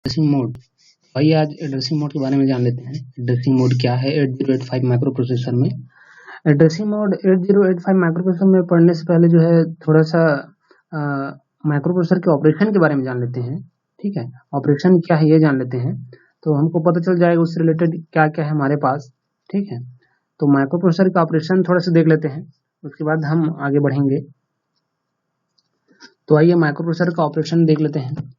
Addressing mode. भाई आज addressing mode के बारे में जान लेते हैं। एड्रेसिंग मोड क्या है 8085 माइक्रो प्रोसेसर में। एड्रेसिंग मोड 8085 माइक्रो प्रोसेसर में पढ़ने से पहले जो है थोड़ा सा माइक्रो प्रोसेसर के ऑपरेशन के बारे में जान लेते हैं। ठीक है, ऑपरेशन क्या है ये जान लेते हैं तो हमको पता चल जाएगा उससे रिलेटेड क्या क्या है हमारे पास। ठीक है, तो माइक्रो प्रोसेसर का ऑपरेशन थोड़ा सा देख लेते हैं, उसके बाद हम आगे बढ़ेंगे। तो आइए माइक्रो प्रोसेसर का ऑपरेशन देख लेते हैं।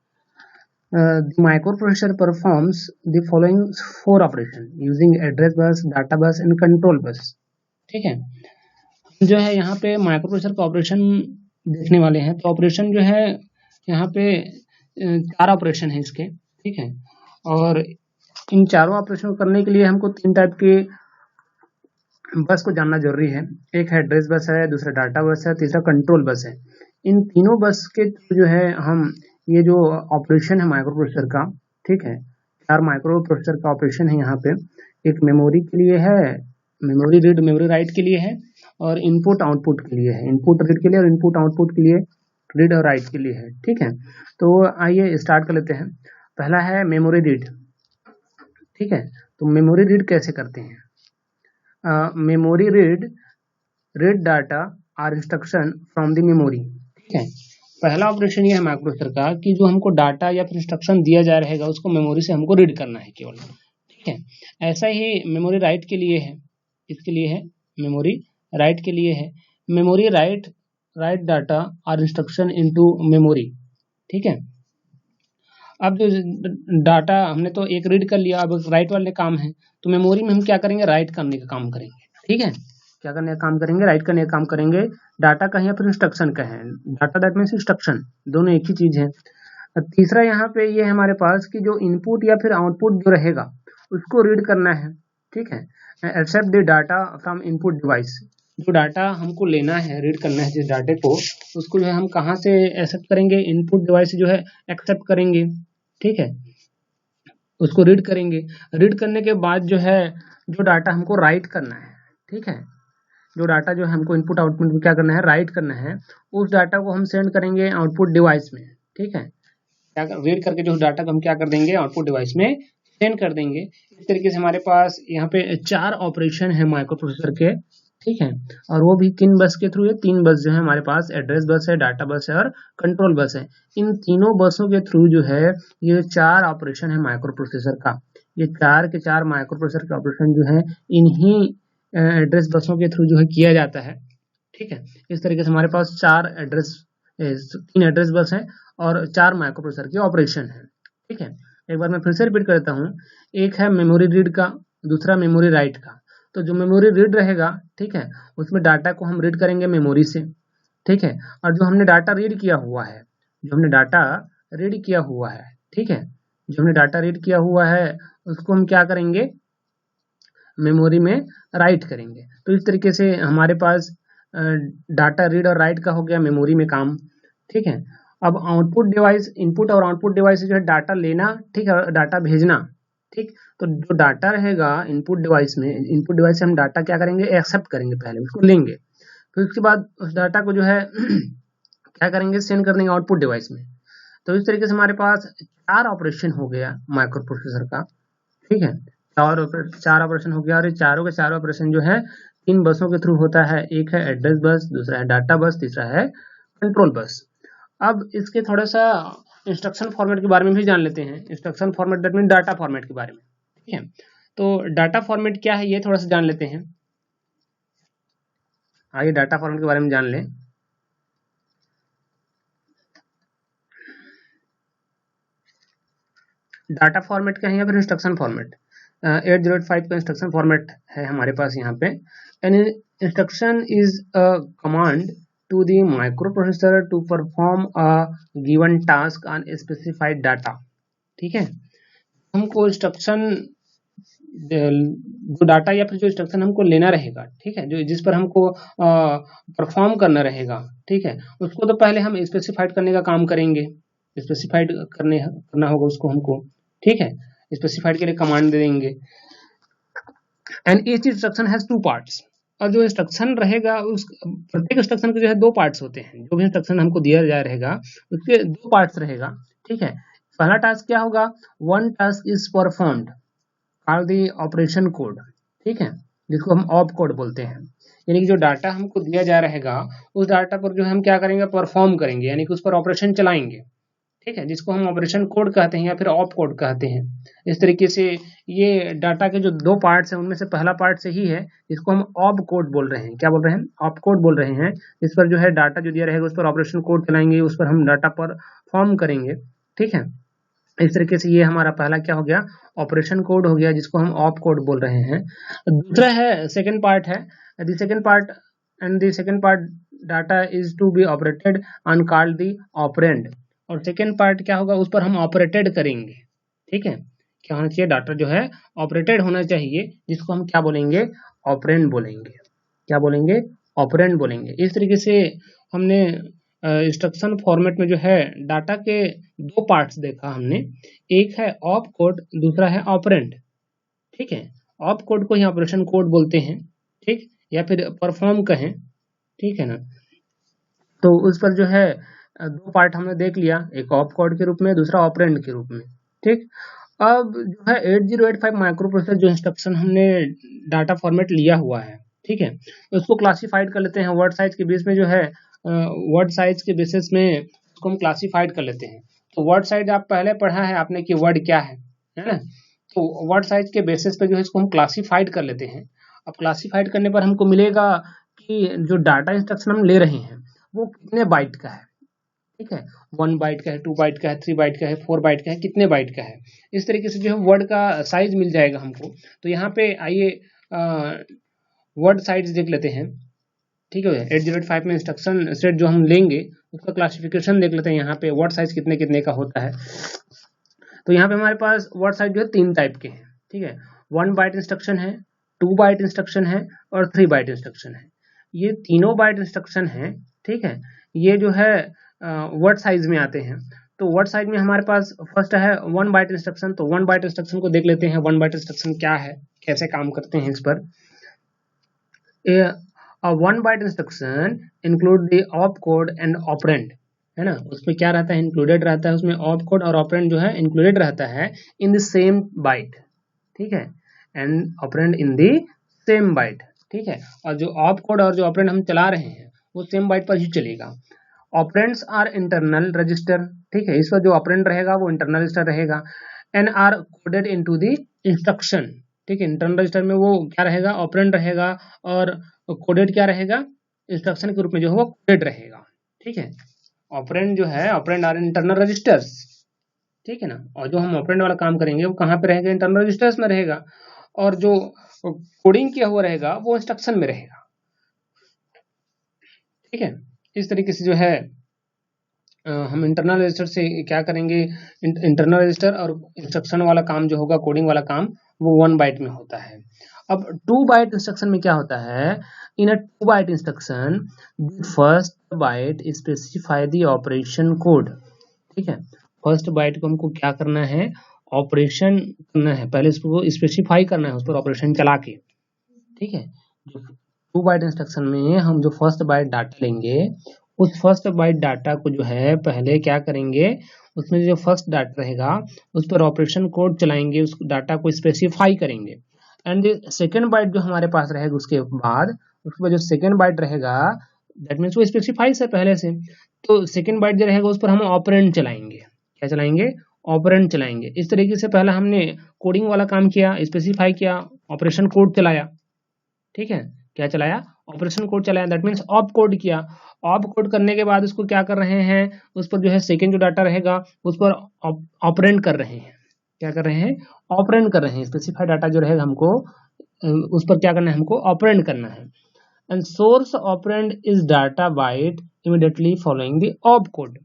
The microprocessor performs the following 4 operation using address bus, data bus and control bus। ठीक है, जो है यहाँ पे माइक्रोप्रोसेसर का ऑपरेशन देखने वाले हैं। तो ऑपरेशन जो है यहाँ पे 4 ऑपरेशन है इसके। ठीक है, और इन चारों ऑपरेशन को करने के लिए हमको 3 टाइप के बस को जानना जरूरी है। एक है एड्रेस बस है, दूसरा डाटा बस है, तीसरा कंट्रोल बस है। इन तीनों बस के जो है हम ये जो ऑपरेशन है माइक्रो प्रोसेसर का, ठीक है, 4 माइक्रो प्रोसेसर का ऑपरेशन है यहाँ पे। एक मेमोरी के लिए है, मेमोरी रीड मेमोरी राइट के लिए है, और इनपुट आउटपुट के लिए है, इनपुट रीड के लिए और इनपुट आउटपुट के लिए, रीड और राइट के लिए है। ठीक है, तो आइए स्टार्ट कर लेते हैं। पहला है मेमोरी रीड। ठीक है, तो मेमोरी रीड कैसे करते हैं? Memory read data or instruction from the memory. ठीक है, पहला ऑपरेशन ये है माइक्रो प्रोसेसर का कि जो हमको डाटा या फिर इंस्ट्रक्शन दिया जा रहेगा उसको मेमोरी से हमको रीड करना है केवल। ठीक है, ऐसा ही मेमोरी राइट के लिए है, इसके लिए है मेमोरी राइट के लिए है मेमोरी राइट डाटा और इंस्ट्रक्शन इनटू मेमोरी। ठीक है, अब जो डाटा हमने तो एक रीड कर लिया, अब राइट वाले काम है तो मेमोरी में हम क्या करेंगे, राइट करने का काम करेंगे। ठीक है, क्या करने का काम करेंगे, राइट करने का काम करेंगे। डाटा का है या फिर इंस्ट्रक्शन का है, डाटा दैट मीन्स इंस्ट्रक्शन, दोनों एक ही चीज है। तीसरा यहाँ पे ये है हमारे पास कि जो इनपुट या फिर आउटपुट जो रहेगा उसको रीड करना है। ठीक है, accept the data from input device. जो डाटा हमको लेना है, रीड करना है जिस डाटे को, उसको जो है हम कहाँ से एक्सेप्ट करेंगे, इनपुट डिवाइस से जो है एक्सेप्ट करेंगे। ठीक है, उसको रीड करेंगे। रीड करने के बाद जो है जो डाटा हमको राइट करना है, ठीक है, जो डाटा जो हमको इनपुट आउटपुट में क्या करना है, राइट करना है, उस डाटा को हम सेंड करेंगे आउटपुट डिवाइस में। ठीक है, क्या रीड करके जो डाटा को हम क्या कर देंगे, आउटपुट डिवाइस में सेंड कर देंगे। इस तरीके से हमारे पास यहाँ पे 4 ऑपरेशन है माइक्रो प्रोसेसर के। ठीक है, और वो भी किन बस के थ्रू है, 3 बस जो है हमारे पास, एड्रेस बस है, डाटा बस है और कंट्रोल बस है। इन तीनों बसों के थ्रू जो है ये 4 ऑपरेशन है माइक्रो प्रोसेसर का। ये 4 के 4 माइक्रो प्रोसेसर का ऑपरेशन जो है इन्हीं एड्रेस बसों के थ्रू जो है किया जाता है। ठीक है, इस तरीके से हमारे पास 3 एड्रेस बस है और 4 माइक्रो प्रोसेसर के ऑपरेशन है। ठीक है, एक बार मैं फिर से रिपीट करता हूँ। एक है मेमोरी रीड का, दूसरा मेमोरी राइट का। तो जो मेमोरी रीड रहेगा, ठीक है, उसमें डाटा को हम रीड करेंगे मेमोरी से। ठीक है, और जो हमने डाटा रीड किया हुआ है, जो हमने डाटा रीड किया हुआ है, ठीक है, जो हमने डाटा रीड किया हुआ है उसको हम क्या करेंगे, मेमोरी में राइट करेंगे। तो इस तरीके से हमारे पास डाटा रीड और राइट का हो गया मेमोरी में काम। ठीक है, अब आउटपुट डिवाइस, इनपुट और आउटपुट डिवाइस से जो है डाटा लेना, ठीक है, डाटा भेजना। ठीक, तो जो डाटा रहेगा इनपुट डिवाइस में, इनपुट डिवाइस से हम डाटा क्या करेंगे, एक्सेप्ट करेंगे, पहले उसको लेंगे, फिर उसके बाद उस डाटा को जो है क्या करेंगे, सेंड कर देंगे आउटपुट डिवाइस में। तो इस तरीके से हमारे पास 4 ऑपरेशन हो गया माइक्रो प्रोसेसर का। ठीक है, 4 ऑपरेशन हो गया, और ये चारों के चारों ऑपरेशन जो है 3 बसों के थ्रू होता है। एक है एड्रेस बस, दूसरा है डाटा बस, तीसरा है कंट्रोल बस। अब इसके थोड़ा सा इंस्ट्रक्शन फॉर्मेट के बारे में भी जान लेते हैं। Instruction format that mean data format के बारे में। ठीक है, तो डाटा फॉर्मेट क्या है ये थोड़ा सा जान लेते हैं। आइए डाटा फॉर्मेट के बारे में जान लें। डाटा फॉर्मेट क्या है या फिर इंस्ट्रक्शन फॉर्मेट? 8085 का इंस्ट्रक्शन फॉर्मेट है हमारे पास यहाँ पे। An instruction is a command to the microprocessor to perform a given task on specified data। ठीक है, हमको इंस्ट्रक्शन, जो डाटा या फिर जो इंस्ट्रक्शन हमको लेना रहेगा, ठीक है, जो जिस पर हमको परफॉर्म करना रहेगा, ठीक है, उसको तो पहले हम स्पेसिफाइड करने का काम करेंगे। स्पेसिफाइड करना होगा उसको हमको। ठीक है, स्पेसिफाइड के लिए कमांड दे देंगे। And each instruction has 2 parts. और जो इंस्ट्रक्शन रहेगा उस प्रत्येक इंस्ट्रक्शन के जो है 2 पार्ट्स होते हैं। जो भी इंस्ट्रक्शन हमको दिया जा रहेगा उसके 2 पार्ट्स रहेगा। ठीक है, पहला टास्क क्या होगा, one task is performed call the operation code, ठीक है, जिसको हम ऑप कोड बोलते हैं। यानी कि जो डाटा हमको दिया जा रहेगा उस डाटा पर जो हम क्या करेंगे, परफॉर्म करेंगे, यानी कि उस पर ऑपरेशन चलाएंगे, ठीक है, जिसको हम ऑपरेशन कोड कहते हैं या फिर ऑप कोड कहते हैं। इस तरीके से ये डाटा के जो दो पार्ट्स हैं उनमें से पहला पार्ट सही है, जिसको हम ऑप कोड बोल रहे हैं। क्या बोल रहे हैं, ऑप कोड बोल रहे हैं। इस पर जो है डाटा जो दिया रहेगा उस पर ऑपरेशन कोड चलाएंगे, उस पर हम डाटा पर फॉर्म करेंगे, ठीक है। इस तरीके से ये हमारा पहला क्या हो गया, ऑपरेशन कोड हो गया, जिसको हम ऑप कोड बोल रहे हैं। दूसरा है, सेकेंड पार्ट है, the second part and the second part data is to be operated on called the operand. और सेकेंड पार्ट क्या होगा, उस पर हम ऑपरेटेड करेंगे, ठीक है। क्या होना चाहिए, डाटा जो है ऑपरेटेड होना चाहिए, जिसको हम क्या बोलेंगे, ऑपरेंड बोलेंगे। क्या बोलेंगे, ऑपरेंड बोलेंगे। इस तरीके से हमने इंस्ट्रक्शन फॉर्मेट में जो है डाटा के दो पार्ट्स देखा हमने, एक है ऑप कोड, दूसरा है ऑपरेंड, ठीक है। ऑप कोड को ही ऑपरेशन कोड बोलते हैं, ठीक, या फिर परफॉर्म कहें, ठीक है ना। तो उस पर जो है दो पार्ट हमने देख लिया, एक ऑप कोड के रूप में, दूसरा ऑपरेंड के रूप में, ठीक। अब जो है 8085 माइक्रो प्रोसेसर जो इंस्ट्रक्शन हमने डाटा फॉर्मेट लिया हुआ है, ठीक है, उसको क्लासिफाइड कर लेते हैं वर्ड साइज के बेस में, जो है वर्ड साइज के बेसिस में उसको हम क्लासिफाइड कर लेते हैं। तो वर्ड साइज आप पहले पढ़ा है आपने कि वर्ड क्या है ना। तो वर्ड साइज के बेसिस पे जो है इसको हम क्लासिफाइड कर लेते हैं। अब क्लासिफाइड करने पर हमको मिलेगा कि जो डाटा इंस्ट्रक्शन हम ले रहे हैं वो कितने बाइट का है, ठीक है, 1 बाइट का है, 2 बाइट का है, 3 बाइट का है, 4 बाइट का है, कितने बाइट का है। इस तरीके से जो है वर्ड का साइज मिल जाएगा हमको। तो यहाँ पे आइए वर्ड साइज देख लेते हैं, ठीक है। 8085 में इंस्ट्रक्शन सेट जो हम लेंगे उसका क्लासिफिकेशन देख लेते हैं, यहाँ पे वर्ड साइज कितने कितने का होता है। तो यहाँ पे हमारे पास वर्ड साइज जो है 3 टाइप के हैं, ठीक है। 1 बाइट इंस्ट्रक्शन है, 2 बाइट इंस्ट्रक्शन है और 3 बाइट इंस्ट्रक्शन है। ये तीनों बाइट इंस्ट्रक्शन है, ठीक है, ये जो है वर्ड साइज में आते हैं। तो वर्ड साइज में हमारे पास फर्स्ट है 1 बाइट इंस्ट्रक्शन। तो 1 बाइट इंस्ट्रक्शन को देख लेते हैं, 1 बाइट इंस्ट्रक्शन क्या है, कैसे काम करते हैं इस पर। 1 byte instruction include the op code and operand, है ना। उसमें क्या रहता है, इंक्लूडेड रहता है, उसमें ऑप कोड और ऑपरेंड जो है इंक्लूडेड रहता है इन द सेम बाइट, ठीक है, and operand in the same byte, ठीक है। और जो ऑप कोड और जो ऑपरेंड हम चला रहे हैं वो सेम बाइट पर ही चलेगा। ऑपरेंड्स आर इंटरनल रजिस्टर, ठीक है, इस पर जो ऑपरेंड रहेगा वो इंटरनल रजिस्टर रहेगा, and are coded into the instruction, ठीक है। इंटरनल रजिस्टर में वो क्या रहेगा, ऑपरेंड रहेगा, और कोडेड क्या रहेगा, इंस्ट्रक्शन के रूप में जो है वो कोडेड रहेगा, ठीक है। ऑपरेंड जो है, ऑपरेंड आर इंटरनल रजिस्टर्स, ठीक है ना। और जो हम ऑपरेंड वाला काम करेंगे वो कहाँ पे रहेगा, इंटरनल रजिस्टर्स में रहेगा, और जो कोडिंग किया हुआ रहेगा वो इंस्ट्रक्शन में रहेगा, ठीक है। इस तरीके से जो है हम इंटरनल रजिस्टर से क्या करेंगे, इंटरनल रजिस्टर और इंस्ट्रक्शन वाला काम जो होगा, कोडिंग वाला काम, वो 1 बाइट में होता है। अब 2 बाइट इंस्ट्रक्शन में क्या होता है, in a 2 byte instruction first byte specify the operation code, ठीक है। फर्स्ट बाइट को हमको क्या करना है, ऑपरेशन करना है, पहले उसको स्पेसिफाई करना है, उस पर ऑपरेशन चला के, ठीक है। 2 बाइट इंस्ट्रक्शन में हम जो फर्स्ट बाइट डाटा लेंगे, उस फर्स्ट बाइट डाटा को जो है पहले क्या करेंगे, उसमें जो फर्स्ट डाटा रहेगा उस पर ऑपरेशन कोड चलाएंगे, उस डाटा को स्पेसिफाई करेंगे, एंड सेकेंड बाइट जो हमारे पास रहेगा उसके बाद जो सेकेंड बाइट रहेगा दैट मीन्स वो स्पेसिफाई से पहले से, तो सेकेंड बाइट जो रहेगा उस पर हम ऑपरेंड चलाएंगे। क्या चलाएंगे, ऑपरेंड चलाएंगे। इस तरीके से पहले हमने कोडिंग वाला काम किया, स्पेसिफाई किया, ऑपरेशन कोड चलाया, ठीक है। क्या चलाया, ऑपरेशन कोड चलाया, दैट मीन्स ऑप कोड किया। ऑप कोड करने के बाद उसको क्या कर रहे हैं, उस पर जो है सेकेंड जो डाटा रहेगा उस पर ऑपरेंड कर रहे हैं। क्या कर रहे हैं, ऑपरेंड कर रहे हैं। स्पेसिफाइड डाटा जो रहेगा हमको उस पर क्या करना है, हमको ऑपरेंड करना है। And source operand is data byte immediately following the op code.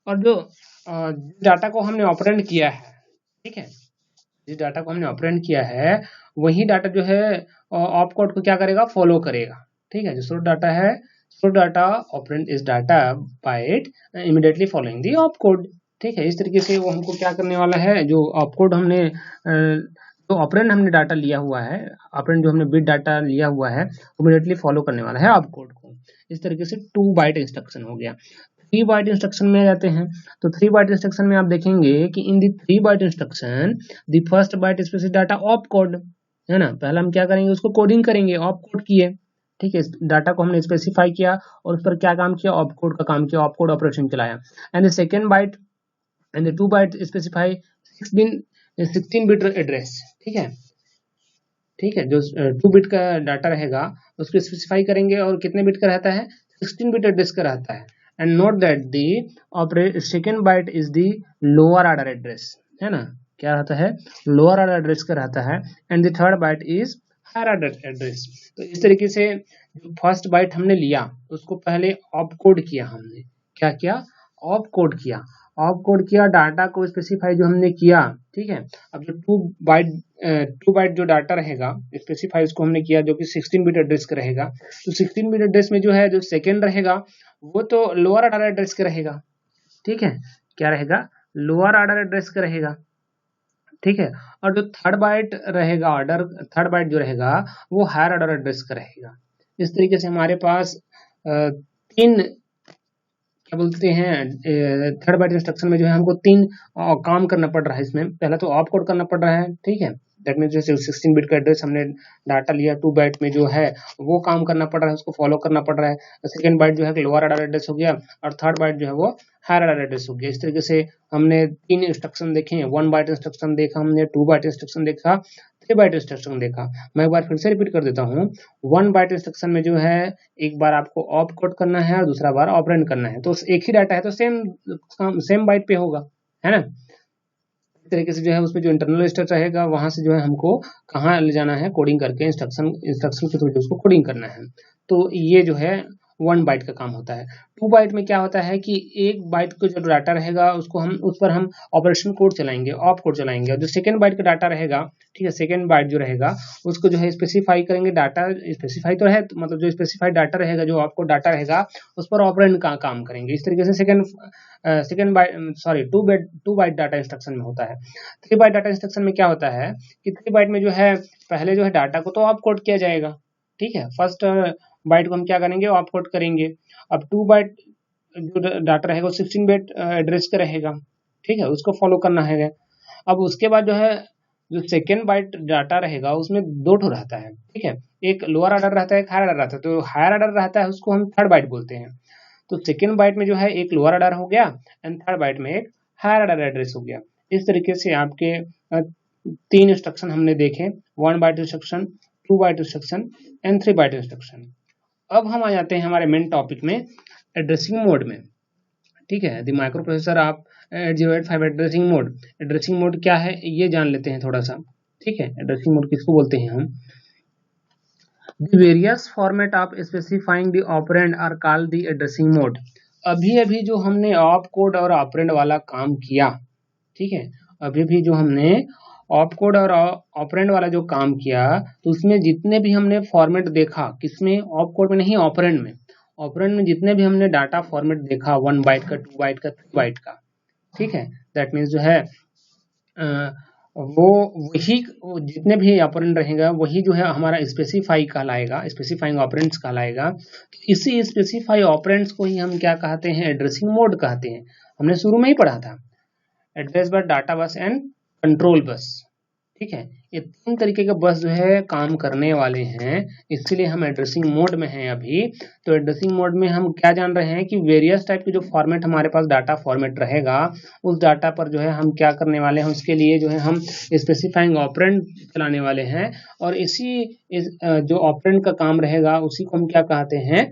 और जो डाटा को हमने ऑपरेंड किया है, ठीक है, जिस डाटा को हमने ऑपरेंड किया है वही डाटा जो है ऑप कोड को क्या करेगा, फॉलो करेगा, ठीक है। जो सोर्स डाटा है, source data operand is data byte immediately following the op code, ठीक है। इस तरीके से वो हमको क्या करने वाला है, जो ऑप कोड हमने जो ऑपरेंड हमने डाटा लिया हुआ है, ऑपरेंड जो हमने बिट डाटा लिया हुआ है इमीडिएटली फॉलो करने वाला है ऑप कोड को। इस तरीके से 2 बाइट इंस्ट्रक्शन हो गया। 3 बाइट इंस्ट्रक्शन में आ जाते हैं। तो 3 बाइट इंस्ट्रक्शन में आप देखेंगे कि in the 3 byte instruction the first byte specific data op code, है ना। पहला हम क्या करेंगे, उसको कोडिंग करेंगे, ऑप कोड किए, ठीक है। डाटा को हमने स्पेसिफाई किया और उस पर क्या काम किया, ऑप कोड का काम किया, ऑप कोड ऑपरेशन चलाया। And the second byte and the 2 byte specify 16 bit address, ठीक है, ठीक है। जो 2 बिट का डाटा रहेगा उसको स्पेसिफाई करेंगे और कितने बिट का रहता है, 16 बिट एड्रेस का रहता है। And note that the second byte is the lower order address, है ना, क्या रहता है, लोअर ऑर्डर एड्रेस का रहता है। And the third byte is higher order address. तो इस तरीके से जो फर्स्ट बाइट हमने लिया उसको पहले ऑप कोड किया, हमने क्या किया, ऑप कोड किया, ऑप कोड किया, डाटा को स्पेसिफाई जो हमने किया, ठीक है। अब जो 2 बाइट जो डाटा रहेगा स्पेसिफाई उसको हमने किया जो कि 16 बिट एड्रेस का रहेगा। तो 16 बिट एड्रेस में जो है जो सेकेंड रहेगा वो तो लोअर ऑर्डर एड्रेस का रहेगा, ठीक है, क्या रहेगा, लोअर ऑर्डर एड्रेस का रहेगा, ठीक है। और जो थर्ड बाइट रहेगा, ऑर्डर थर्ड बाइट जो रहेगा वो हायर ऑर्डर एड्रेस का रहेगा। इस तरीके से हमारे पास 3 क्या बोलते हैं, थर्ड बाइट इंस्ट्रक्शन में जो है हमको 3 काम करना पड़ रहा है इसमें। पहला तो ऑप कोड करना पड़ रहा है, ठीक है, दैट मीन जैसे 16 बिट का एड्रेस हमने डाटा लिया, 2 बाइट में जो है वो काम करना पड़ रहा है, उसको फॉलो करना पड़ रहा है। सेकेंड बाइट जो है लोअर ऑर्डर एड्रेस हो गया और थर्ड बाइट जो है वो हायर ऑर्डर एड्रेस हो गया। इस तरीके से हमने 3 इंस्ट्रक्शन देखे, 1 बाइट इंस्ट्रक्शन देखा हमने, 2 बाइट इंस्ट्रक्शन देखा, 3 बाइट इंस्ट्रक्शन देखा। मैं एक बार फिर से रिपीट कर देता हूँ। 1 बाइट इंस्ट्रक्शन में जो है एक बार आपको ऑप कोड करना है और दूसरा बार ऑपरेंड करना है, तो एक ही डाटा है तो सेम बाइट पे होगा, है ना। इस तरीके से जो है उसमें जो इंटरनल रजिस्टर रहेगा वहां से जो है हमको कहाँ ले जाना है, कोडिंग करके इंस्ट्रक्शन के थ्रू उसको कोडिंग करना है। तो ये जो है 1 बाइट का काम होता है। 2 बाइट में क्या होता है कि 1 बाइट का जो डाटा रहेगा उसको हम उस पर हम ऑपरेशन कोड चलाएंगे, ऑप कोड चलाएंगे। और जो सेकेंड बाइट का डाटा रहेगा, ठीक है, सेकेंड बाइट जो रहेगा उसको जो है स्पेसिफाई करेंगे, डाटा स्पेसिफाई तो है, तो मतलब जो स्पेसिफाइड डाटा रहेगा, जो आपको डाटा रहेगा उस पर ऑपरेंड का काम करेंगे। इस तरीके से second byte sorry 2 byte data instruction में होता है। 3 बाइट डाटा इंस्ट्रक्शन में क्या होता है कि 3 बाइट में जो है पहले जो है डाटा को तो ऑप कोड किया जाएगा, ठीक है, फर्स्ट बाइट को हम क्या करेंगे, ऑप कोड करेंगे। अब 2 बाइट जो डाटा रहेगा 16 बिट एड्रेस का रहेगा, ठीक है, उसको फॉलो करना है। अब उसके बाद जो है जो सेकेंड बाइट डाटा रहेगा उसमें 2 ठो रहता है, ठीक है, एक लोअर ऑर्डर रहता है, एक हायर ऑर्डर रहता है। तो हायर ऑर्डर रहता है उसको हम थर्ड बाइट बोलते हैं। तो सेकेंड बाइट में जो है एक लोअर ऑर्डर हो गया एंड थर्ड बाइट में एक हायर ऑर्डर एड्रेस हो गया। इस तरीके से आपके 3 इंस्ट्रक्शन हमने देखे, 1 byte instruction, 2 byte instruction and 3 byte instruction. अब हम आ जाते हैं हमारे मेन टॉपिक में, एड्रेसिंग मोड में, ठीक है। द माइक्रो प्रोसेसर आप 8085 एड्रेसिंग मोड, एड्रेसिंग मोड क्या है ये जान लेते हैं थोड़ा सा, ठीक है। एड्रेसिंग मोड किसको बोलते हैं हम, The various format of specifying the operand are called the addressing mode। अभी अभी जो हमने ऑप कोड और ऑपरेंड वाला काम किया, ठीक है, अभी भी जो हमने ऑप कोड और ऑपरेंड वाला जो काम किया, तो उसमें जितने भी हमने फॉर्मेट देखा, किसमें, ऑप कोड में नहीं, ऑपरेंड में। ऑपरेंड में जितने भी हमने डाटा फॉर्मेट देखा, 1 बाइट का, 2 बाइट का, 3 बाइट का, ठीक है, दैट मीन्स जो है वो वही जितने भी ऑपरेंड रहेगा वही जो है हमारा स्पेसिफाई कहलाएगा, स्पेसिफाइंग ऑपरेंड्स कहलाएगा। तो इसी स्पेसिफाई ऑपरेंड्स को ही हम क्या कहते हैं, एड्रेसिंग मोड कहते हैं। हमने शुरू में ही पढ़ा था, एड्रेस बस, डाटा बस एंड कंट्रोल बस, ठीक है। ये 3 तरीके के बस जो है काम करने वाले हैं, इसीलिए हम एड्रेसिंग मोड में हैं अभी। तो एड्रेसिंग मोड में हम क्या जान रहे हैं कि वेरियस टाइप के जो फॉर्मेट हमारे पास डाटा फॉर्मेट रहेगा, उस डाटा पर जो है हम क्या करने वाले हैं, उसके लिए जो है हम स्पेसिफाइंग ऑपरेंड चलाने वाले हैं। और जो ऑपरेंड का काम रहेगा उसी को हम क्या कहते हैं,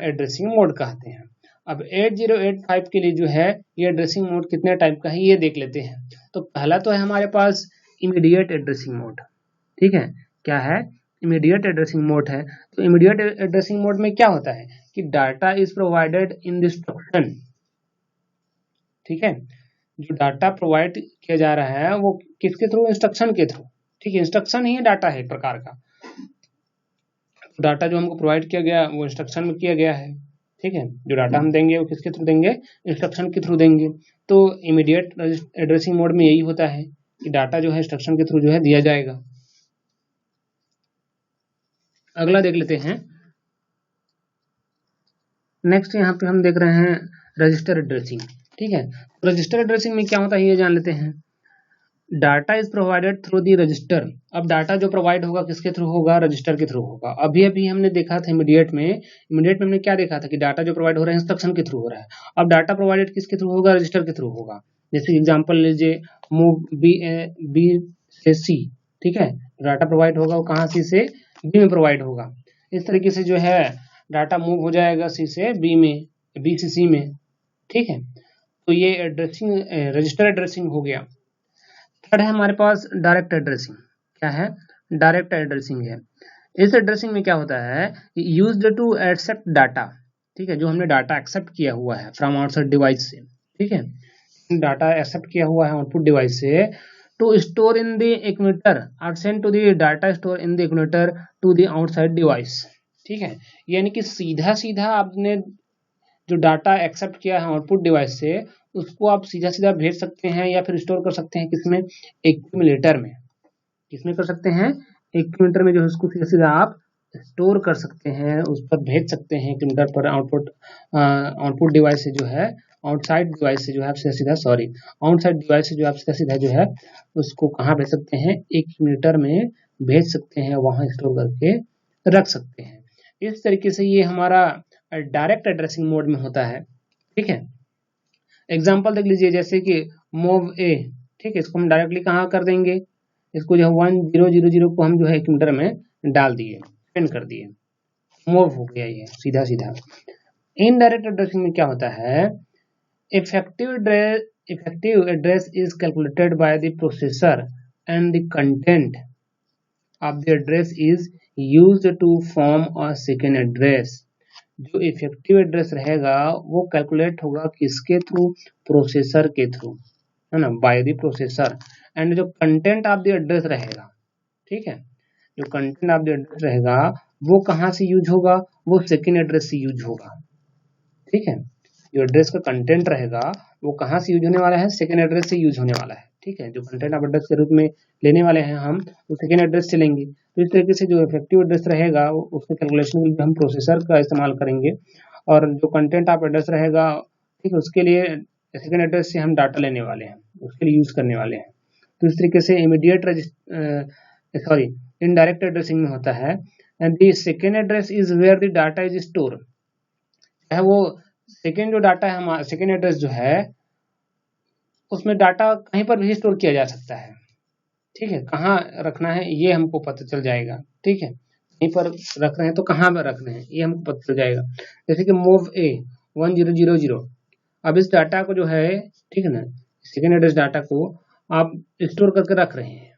एड्रेसिंग मोड कहते हैं। अब 8085 के लिए जो है ये एड्रेसिंग मोड कितने टाइप का है ये देख लेते हैं। तो पहला तो है हमारे पास इमीडिएट एड्रेसिंग मोड, ठीक है, क्या है, इमीडिएट एड्रेसिंग मोड है। तो इमीडिएट एड्रेसिंग मोड में क्या होता है कि data is provided in the instruction, ठीक है, जो डाटा प्रोवाइड किया जा रहा है वो किसके थ्रू, इंस्ट्रक्शन के थ्रू, ठीक है, इंस्ट्रक्शन ही डाटा है एक प्रकार का। डाटा जो हमको प्रोवाइड किया गया वो इंस्ट्रक्शन में किया गया है, ठीक है, जो डाटा हम देंगे वो किसके थ्रू देंगे, इंस्ट्रक्शन के थ्रू देंगे। तो इमीडिएट एड्रेसिंग मोड में यही होता है कि डाटा जो है इंस्ट्रक्शन के थ्रू जो है दिया जाएगा। अगला देख लेते हैं। नेक्स्ट यहाँ पे हम देख रहे हैं रजिस्टर एड्रेसिंग। ठीक है, रजिस्टर एड्रेसिंग में क्या होता है ये जान लेते हैं। Data is provided through the register. अब डाटा जो प्रोवाइड होगा किसके थ्रू होगा, रजिस्टर के थ्रू होगा। अभी अभी हमने देखा था इमीडिएट में हमने क्या देखा था कि डाटा जो प्रोवाइड हो रहा है इंस्ट्रक्शन के थ्रू हो रहा है। अब डाटा प्रोवाइडेड किसके थ्रू होगा, रजिस्टर के थ्रू होगा। जैसे एग्जांपल लीजिए मूव बी से सी। ठीक है, डाटा प्रोवाइड होगा वो कहाँ, सी से बी में प्रोवाइड होगा। इस तरीके से जो है डाटा मूव हो जाएगा सी से बी में, बी से सी में। ठीक है, तो ये एड्रेसिंग रजिस्टर एड्रेसिंग हो गया। थर्ड है हमारे पास डायरेक्ट एड्रेसिंग। क्या है, डायरेक्ट एड्रेसिंग है। इस एड्रेसिंग में क्या होता है, यूज्ड टू एक्सेप्ट डाटा। ठीक है, जो हमने डाटा एक्सेप्ट किया हुआ है फ्रॉम आउटसाइड डिवाइस से। ठीक है, डाटा एक्सेप्ट किया हुआ है आउटपुट डिवाइस से, to store in the equator और send to the data store in the equator to the outside device. ठीक है, यानी कि सीधा सीधा आपने जो डाटा एक्सेप्ट किया है आउटपुट डिवाइस से उसको आप सीधा सीधा भेज सकते हैं या फिर स्टोर कर सकते हैं किसमें, एक्यूमुलेटर में। किसमें कर सकते हैं, एक्यूमुलेटर में जो है उसको सीधा सीधा आप स्टोर कर सकते हैं, उस पर भेज सकते हैं एक्यूमुलेटर पर। आउटपुट डिवाइस से जो है, आउटसाइड डिवाइस से जो है आप सीधा सीधा आउटसाइड डिवाइस से जो आप सीधा सीधा जो है उसको कहाँ भेज सकते हैं, एक्यूमुलेटर में भेज सकते हैं, वहां स्टोर करके रख सकते हैं। इस तरीके से ये हमारा डायरेक्ट एड्रेसिंग मोड में होता है। ठीक है, एग्जाम्पल देख लीजिए जैसे कि मूव ए। ठीक है, इसको हम डायरेक्टली कहाँ कर देंगे, इसको जो है 1000 को हम जो है एक्यूमुलेटर में डाल दिए, सेंड कर दिए, मूव हो गया ये सीधा सीधा। इनडायरेक्ट एड्रेसिंग में क्या होता है, effective address is calculated by the processor and the content of the address is used to form a second address. जो इफेक्टिव एड्रेस रहेगा वो कैलकुलेट होगा किसके थ्रू, प्रोसेसर के थ्रू, है ना, बाय द प्रोसेसर। एंड जो कंटेंट ऑफ द एड्रेस रहेगा, ठीक है, जो कंटेंट ऑफ द एड्रेस रहेगा वो कहाँ से यूज होगा, वो सेकेंड एड्रेस से यूज होगा। ठीक है, जो एड्रेस का कंटेंट रहेगा वो कहाँ से यूज होने वाला है, सेकेंड एड्रेस से यूज होने वाला है। ठीक है, जो कंटेंट ऑफ एड्रेस के रूप में लेने वाले हैं हम, वो सेकेंड एड्रेस से लेंगे। तो इस तरीके से जो इफेक्टिव एड्रेस रहेगा उसके कैलकुलेशन के लिए हम प्रोसेसर का इस्तेमाल करेंगे, और जो कंटेंट ऑफ एड्रेस रहेगा, ठीक है, उसके लिए सेकेंड एड्रेस से हम डाटा लेने वाले हैं, उसके लिए यूज करने वाले हैं। तो इस तरीके से इमीडिएट इनडायरेक्ट एड्रेसिंग में होता है। And the second address is where the data is store है। वो सेकेंड जो डाटा है हमारा, सेकेंड एड्रेस जो है उसमें डाटा कहीं पर भी स्टोर किया जा सकता है। ठीक है, कहाँ रखना है ये हमको पता चल जाएगा। ठीक है, कहीं पर रख रहे हैं तो कहाँ पर रखना है ये हमको पता चल जाएगा। जैसे कि मूव ए 1000। अब इस डाटा को जो है, ठीक है ना, सेकेंड एड्रेस डाटा को आप स्टोर करके रख रहे हैं।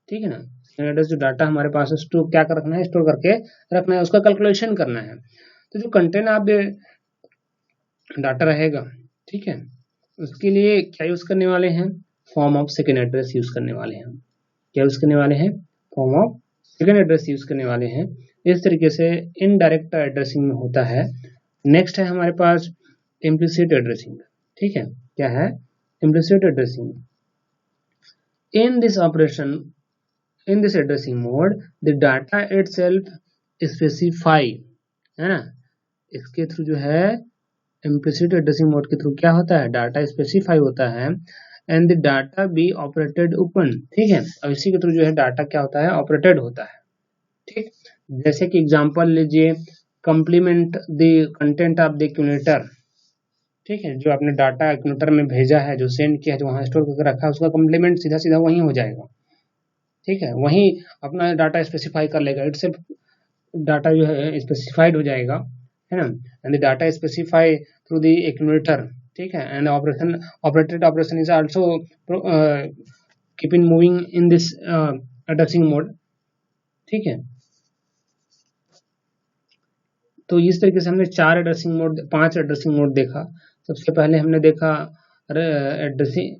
ठीक है ना, सेकेंड एड्रेस जो डाटा हमारे पास स्टोर क्या कर रखना है, स्टोर करके रखना है, उसका कैलकुलेशन करना है। तो जो कंटेंट आप डाटा रहेगा, ठीक है, उसके लिए क्या यूज करने वाले हैं, form of second address use करने वाले हैं। क्या यूज करने वाले हैं, form of second address use करने वाले हैं। इस तरीके से इनडायरेक्ट एड्रेसिंग में होता है। नेक्स्ट है हमारे पास इम्प्लिसिट एड्रेसिंग। ठीक है, क्या है, implicit addressing. In this operation, in this addressing mode the data itself specify, है ना, इसके थ्रू जो है इम्प्लिसिट एड्रेसिंग मोड के थ्रू क्या होता है, डाटा स्पेसिफाई होता है and the data be operated open. ठीक है, और इसी के थ्रू जो है डाटा क्या होता है, ऑपरेटेड होता है। ठीक, जैसे कि एग्जांपल लीजिए, complement the content of the accumulator. ठीक है, जो आपने डाटा एक्यूमुलेटर में भेजा है, जो सेंड किया है, जो वहां स्टोर करके रखा है, उसका कंप्लीमेंट सीधा सीधा वहीं हो जाएगा। ठीक है, वहीं अपना डाटा स्पेसिफाई कर लेगा, इट सिर्फ डाटा जो है स्पेसिफाइड हो जाएगा, है ना, and the data specify through the accumulator. ठीक है, and operated operation is also keeping moving in this addressing mode. ठीक है, तो इस तरीके से हमने 5 एड्रेसिंग मोड देखा। सबसे पहले हमने देखा addressing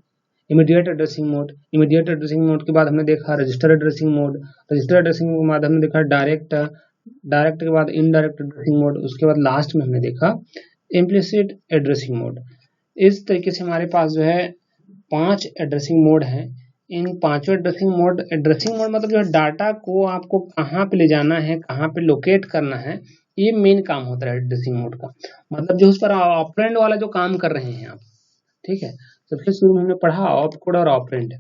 immediate addressing mode. Immediate addressing mode के बाद हमने देखा register addressing mode. Register addressing के बाद हमने देखा डायरेक्ट के बाद इनडायरेक्ट एड्रेसिंग मोड। उसके बाद लास्ट में हमने देखा इम्प्लिसिट एड्रेसिंग मोड। इस तरीके से हमारे पास जो है 5 एड्रेसिंग मोड हैं। इन पांचों एड्रेसिंग मोड मतलब जो है डाटा को आपको कहाँ पे ले जाना है, कहाँ पे लोकेट करना है, ये मेन काम होता है एड्रेसिंग मोड का, मतलब जो उस पर ऑपरेंड वाला जो काम कर रहे हैं आप, ठीक है। सबसे शुरू में हमने पढ़ा ऑप कोड और ऑपरेंड,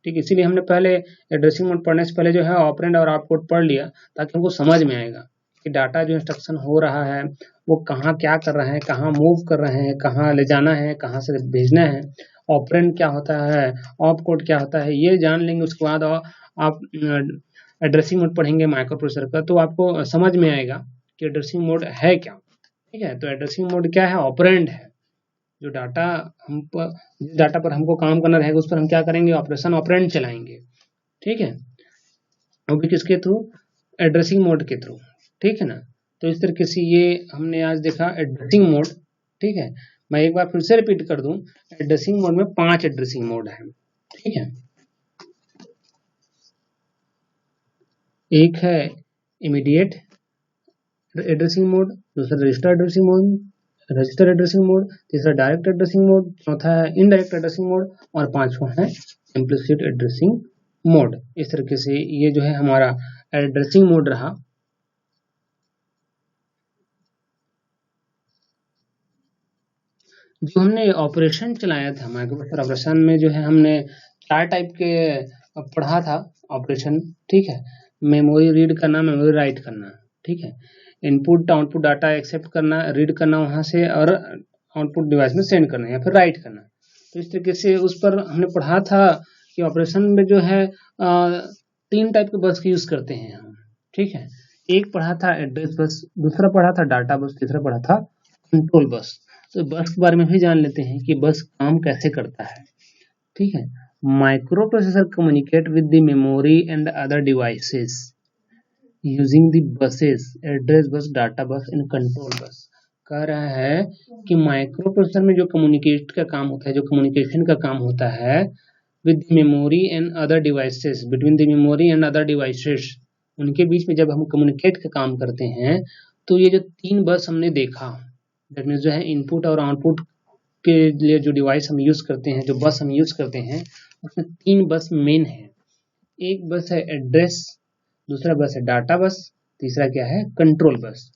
ठीक है, इसीलिए हमने पहले एड्रेसिंग मोड पढ़ने से पहले जो है ऑपरेंड और ऑप कोड पढ़ लिया, ताकि हमको समझ में आएगा कि डाटा जो इंस्ट्रक्शन हो रहा है वो कहाँ क्या कर रहा है, कहाँ मूव कर रहे हैं, कहाँ ले जाना है, कहाँ से भेजना है, ऑपरेंड क्या होता है, ऑप कोड क्या होता है, ये जान लेंगे। उसके बाद आप एड्रेसिंग मोड पढ़ेंगे माइक्रो प्रोसेसर का, तो आपको समझ में आएगा कि एड्रेसिंग मोड है क्या, ठीक है। तो एड्रेसिंग मोड क्या है, ऑपरेंड है। जो डाटा हम पर, जिस डाटा पर हमको काम करना रहेगा उस पर हम क्या करेंगे, ऑपरेशन ऑपरेंड चलाएंगे, ठीक है, वो भी किसके थ्रू, एड्रेसिंग मोड के थ्रू, ठीक है ना। तो इस तरीके से ये हमने आज देखा एड्रेसिंग मोड, ठीक है। मैं एक बार फिर से रिपीट कर दूं, एड्रेसिंग मोड में 5 एड्रेसिंग मोड है, ठीक है। एक है इमीडिएट एड्रेसिंग मोड, दूसरा रजिस्टर एड्रेसिंग मोड, तीसरा डायरेक्ट एड्रेसिंग मोड, चौथा है इनडायरेक्ट एड्रेसिंग मोड, और पांचवा है इम्प्लिसिट एड्रेसिंग मोड। इस तरीके से ये जो है हमारा एड्रेसिंग मोड रहा। जो हमने ऑपरेशन चलाया था माइक्रोप्रोसेसर ऑपरेशन में, जो है हमने 4 टाइप के पढ़ा था ऑपरेशन, ठीक है। मेमोरी रीड करना, मेमोरी राइट करना, ठीक है। इनपुट आउटपुट डाटा एक्सेप्ट करना, रीड करना वहां से, और आउटपुट डिवाइस में सेंड करना या फिर राइट करना। तो इस तरीके से उस पर हमने पढ़ा था कि ऑपरेशन में जो है 3 टाइप के बस यूज करते हैं हम, ठीक है। एक पढ़ा था एड्रेस बस, दूसरा पढ़ा था डाटा बस, तीसरा पढ़ा था कंट्रोल बस। तो बस के बारे में भी जान लेते हैं कि बस काम कैसे करता है, ठीक है। Micro processor communicate with the memory and other devices using the buses, address bus, data बस एंड कंट्रोल बस। कह रहा है कि माइक्रो प्रोसेसर में जो कम्युनिकेट का काम होता है, जो कम्युनिकेशन का काम होता है with memory and other devices, between the memory and other devices, उनके बीच में जब हम कम्युनिकेट का काम करते हैं, तो ये जो 3 बस हमने देखा, दैट मीन्स जो है इनपुट और आउटपुट के लिए जो डिवाइस हम यूज करते हैं, जो बस हम यूज करते हैं, उसमें 3 बस मेन है। एक बस है एड्रेस, दूसरा बस है डाटा बस, तीसरा क्या है, control bus.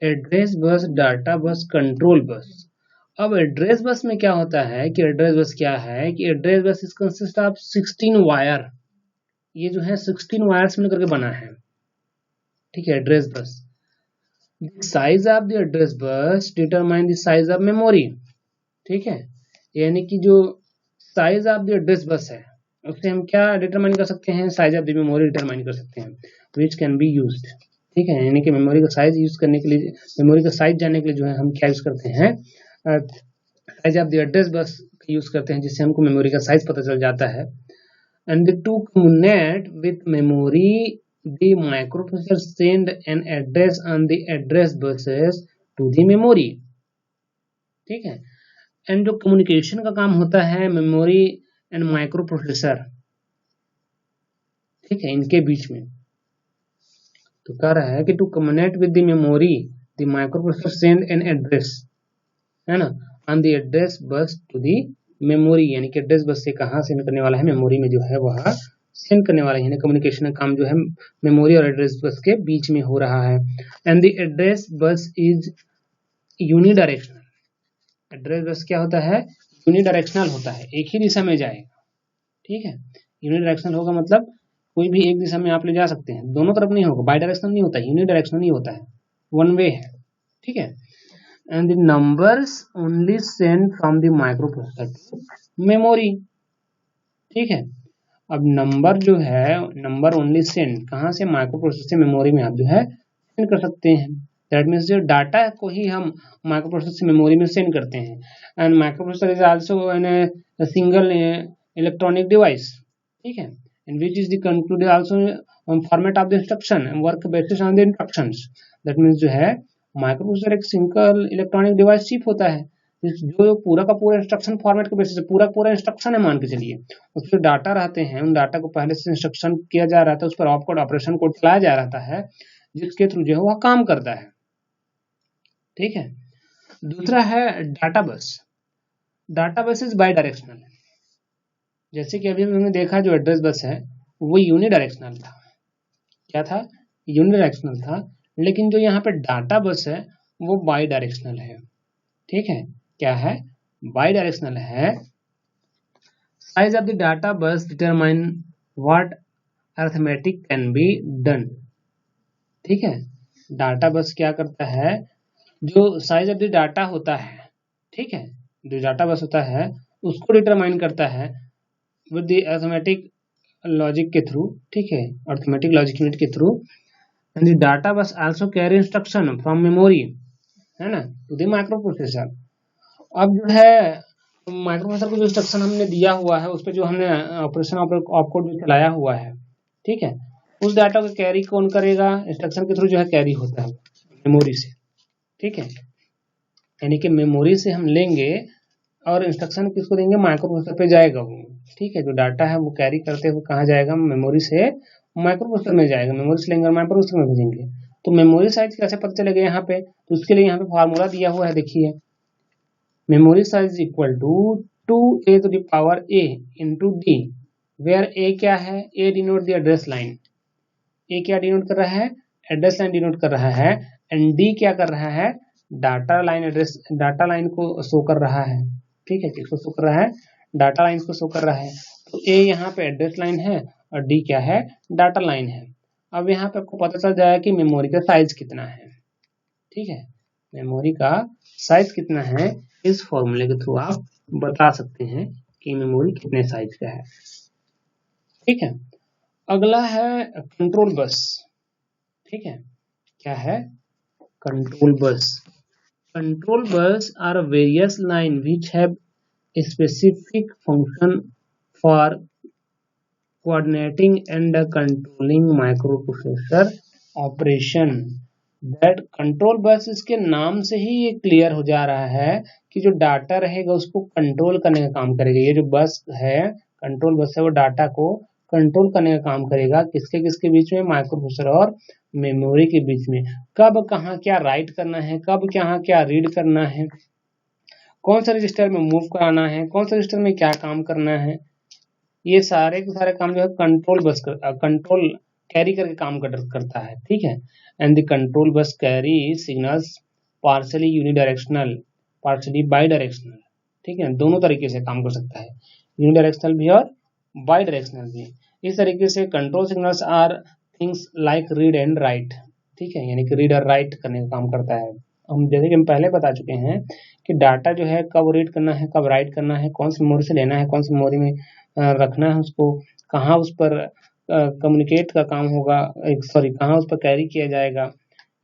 Address bus, data बस, कंट्रोल बस। अब एड्रेस बस में क्या होता है कि एड्रेस बस क्या है कि address bus is consist of 16 wire. ये जो है 16 वायर्स मिलकर के बना है, ठीक है, address bus. The size of the address bus determine the size of memory, ठीक है। यानी कि जो साइज ऑफ द एड्रेस बस है उससे हम क्या डिटरमाइन कर सकते हैं, size of the memory determine कर सकते हैं, विच कैन बी यूज्ड, ठीक है। यानी कि मेमोरी का साइज यूज करने के लिए, मेमोरी का साइज जानने के लिए जो है हम क्या यूज करते हैं, साइज ऑफ द एड्रेस बस यूज करते हैं, जिससे हमको मेमोरी का साइज पता चल जाता है। And to communicate with memory, the microprocessor send an address on the address buses to the memory, ठीक है। एंड जो कम्युनिकेशन का काम होता है मेमोरी एंड माइक्रो प्रोसेसर, ठीक है, इनके बीच में, तो कह रहा है कि to communicate with the memory, the microprocessor send an address, है ना, on the address bus to the memory, यानी कि एड्रेस बस से कहाँ सेंड करने वाला है, मेमोरी में जो है वह सेंड करने वाला है। यानी कम्युनिकेशन का काम जो है मेमोरी और एड्रेस बस के बीच में हो रहा है। एंड द एड्रेस बस इज यूनिडायरेक्शनल, एड्रेस बस क्या होता है, यूनिडायरेक्शनल होता है, एक ही दिशा में जाएगा, ठीक है। यूनिडायरेक्शनल होगा मतलब कोई भी एक दिशा में आप ले जा सकते हैं, दोनों तरफ नहीं होगा, बाई डायरेक्शनल नहीं होता, यूनिडायरेक्शनल ही होता है, वन वे है, ठीक है। And the numbers only send from the microprocessor to memory, ठीक है। अब नंबर जो है, नंबर ओनली सेंड कहाँ से, माइक्रोप्रोसेसर से मेमोरी में आप जो है सेंड कर सकते हैं। दैट मीन्स जो डाटा को ही हम माइक्रोप्रोसेसर से मेमोरी में सेंड करते हैं। And microprocessor is also an single electronic device, ठीक है, and which is the concluded also format of the instruction and work basis on the instructions. That means जो है माइक्रोप्रोसेसर एक सिंगल इलेक्ट्रॉनिक डिवाइस चिप होता है, जो पूरा का पूरा इंस्ट्रक्शन फॉर्मेट के बेसिस, पूरा इंस्ट्रक्शन है मान के चलिए, उसमें डाटा रहते हैं, उन डाटा को पहले से इंस्ट्रक्शन किया जा रहा था, उस पर ऑपकोड ऑपरेशन कोड चलाया जा रहा है, जिसके थ्रू जो है वह काम करता है, ठीक है। दूसरा है डाटा बस। डाटा बस इज बाई डायरेक्शनल, जैसे कि अभी हमने देखा जो एड्रेस बस है वो यूनिडायरेक्शनल था, क्या था, यूनिडायरेक्शनल था। लेकिन जो यहाँ पे डाटा बस है वो बाई डायरेक्शनल है। ठीक है, क्या है, बाई डायरेक्शनल है। साइज ऑफ द डाटा बस determine what arithmetic can be done. ठीक है, डाटा बस क्या करता है, जो साइज ऑफ द डाटा होता है, ठीक है, जो डाटा बस होता है उसको डिटरमाइन करता है विद द अरिथमेटिक लॉजिक के थ्रू। ठीक है, अरिथमेटिक लॉजिक यूनिट के थ्रू। एंड द डाटा बस also carry instruction from memory, है ना, टू द माइक्रो प्रोसेसर। अब जो है माइक्रो प्रोसेसर को जो इंस्ट्रक्शन हमने दिया हुआ है उस पर जो हमने ऑपरेशन ऑपकोड जो चलाया हुआ है, ठीक है, उस डाटा को कैरी कौन करेगा, इंस्ट्रक्शन के थ्रू जो है कैरी होता है मेमोरी से। ठीक है, यानी कि मेमोरी से हम लेंगे और इंस्ट्रक्शन किसको देंगे, माइक्रो प्रोसेसर पे जाएगा वो। ठीक है, जो डाटा है वो कैरी करते हुए कहाँ जाएगा, मेमोरी से माइक्रो प्रोसेसर में जाएगा, मेमोरी से लेंगे और माइक्रो प्रोसेसर में भेजेंगे। तो मेमोरी साइज कैसे पता चलेगा यहाँ पे, तो उसके लिए यहाँ पे फार्मूला दिया हुआ है, देखिए, memory size equal to 2a to the power a into d, where a क्या है, a denote the address line, a क्या डिनोट कर रहा है, एड्रेस लाइन डिनोट कर रहा है, एंड d क्या कर रहा है, data line address, data line को शो कर रहा है। ठीक है, किसको शो कर रहा है, डाटा लाइन को शो कर रहा है। तो a यहाँ पे एड्रेस लाइन है और d क्या है, डाटा लाइन है। अब यहाँ पे आपको पता चल जाएगा कि मेमोरी का साइज कितना है। ठीक है, मेमोरी का साइज कितना है, इस फॉर्मूले के थ्रू आप बता सकते हैं कि मेमोरी कितने साइज का है। ठीक है, अगला है कंट्रोल बस। ठीक है, क्या है, control bus. Control bus are various line which have specific function for coordinating and controlling microprocessor operation. That control bus, इसके नाम से ही ये क्लियर हो जा रहा है कि जो डाटा रहेगा उसको कंट्रोल करने का काम करेगा। ये जो बस है, कंट्रोल बस है, वो डाटा को कंट्रोल करने का काम करेगा, किसके किसके बीच में, माइक्रोप्रोसेसर और मेमोरी के बीच में। कब कहाँ क्या राइट करना है, कब कहाँ क्या रीड करना है, कौन सा रजिस्टर में मूव कराना है, कौन सा रजिस्टर में क्या काम करना है, ये सारे के सारे काम जो है कंट्रोल बस कंट्रोल कैरी करके काम करता है। ठीक है, and the control bus carry signals partially unidirectional, partially by directional. ठीक है, दोनों तरीके से काम कर सकता है, यूनिडायरेक्शनल भी और बाई डायरेक्शनल भी। इस तरीके से control signals are things like read and write. ठीक है, यानी कि रीड और राइट करने का काम करता है। हम जैसे कि हम पहले बता चुके हैं कि डाटा जो है कब रीड करना है, कब राइट करना है, कौन सी मेमोरी से लेना है, कौन सी मेमोरी में रखना है उसको, कहाँ उस पर कम्युनिकेट का काम होगा, सॉरी कहाँ उस पर कैरी किया जाएगा,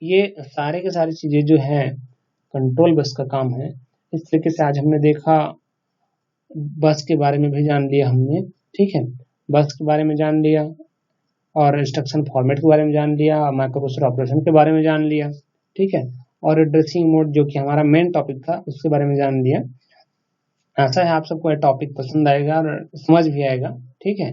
ये सारे के सारी चीज़ें जो है कंट्रोल बस का काम है। इस तरीके से आज हमने देखा, बस के बारे में भी जान लिया हमने। ठीक है, बस के बारे में जान लिया और इंस्ट्रक्शन फॉर्मेट के बारे में जान लिया, माइक्रोप्रोसेसर ऑपरेशन के बारे में जान लिया। ठीक है, और एड्रेसिंग मोड जो कि हमारा मेन टॉपिक था उसके बारे में जान लिया। आशा है आप सबको ये टॉपिक पसंद आएगा और समझ भी आएगा। ठीक है।